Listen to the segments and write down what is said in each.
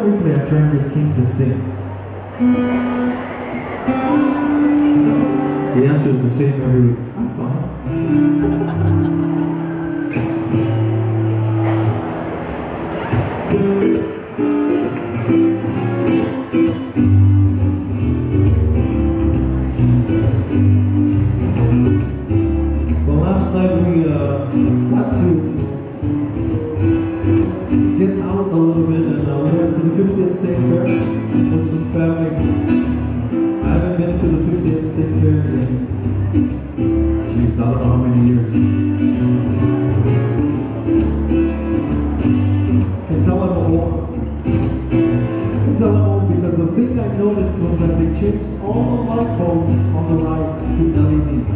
replay, I try and get King to sing. The answer is the same every week. I'm fine. Well, last night we got to get out a little bit, and we went to the 50th State Fair with some family. I haven't been to the 50th State Fair in, geez, I don't know how many years. Can tell I'm old. Can tell I'm old because the thing I noticed was that they changed all the light bulbs on the rides to LEDs.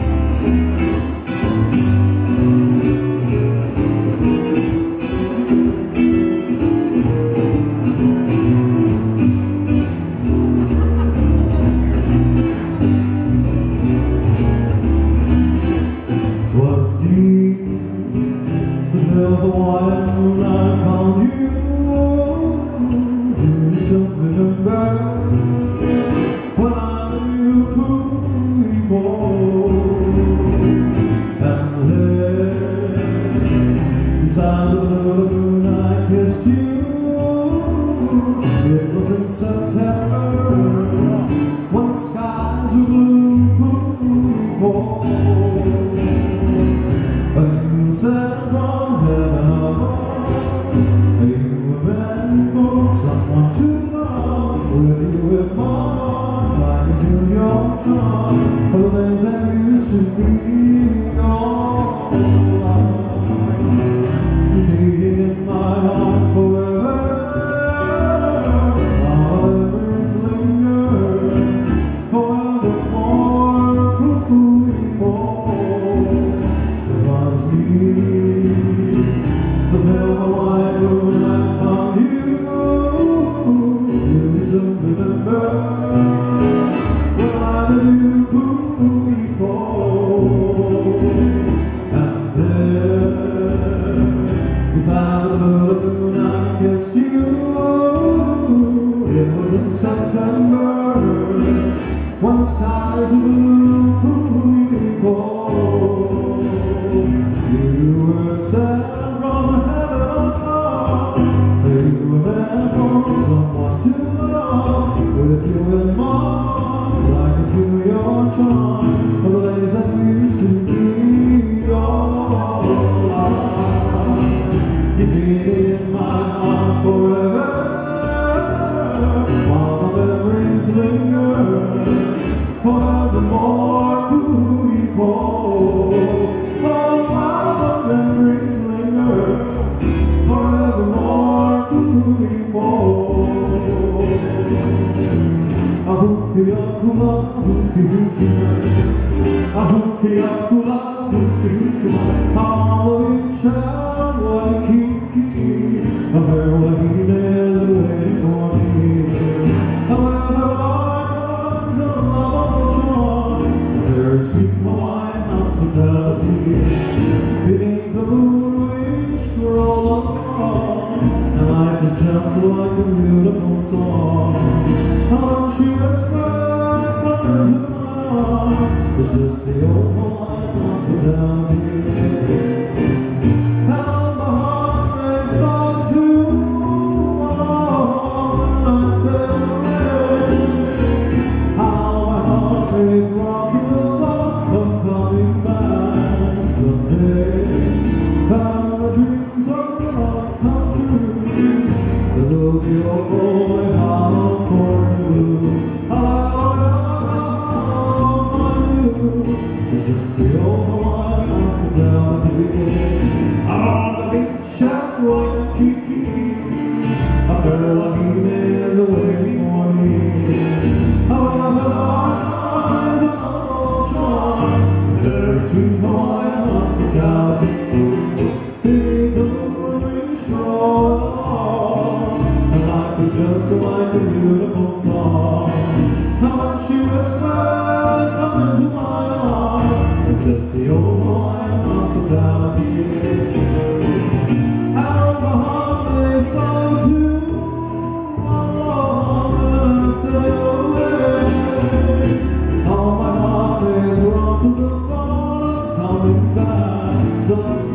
song.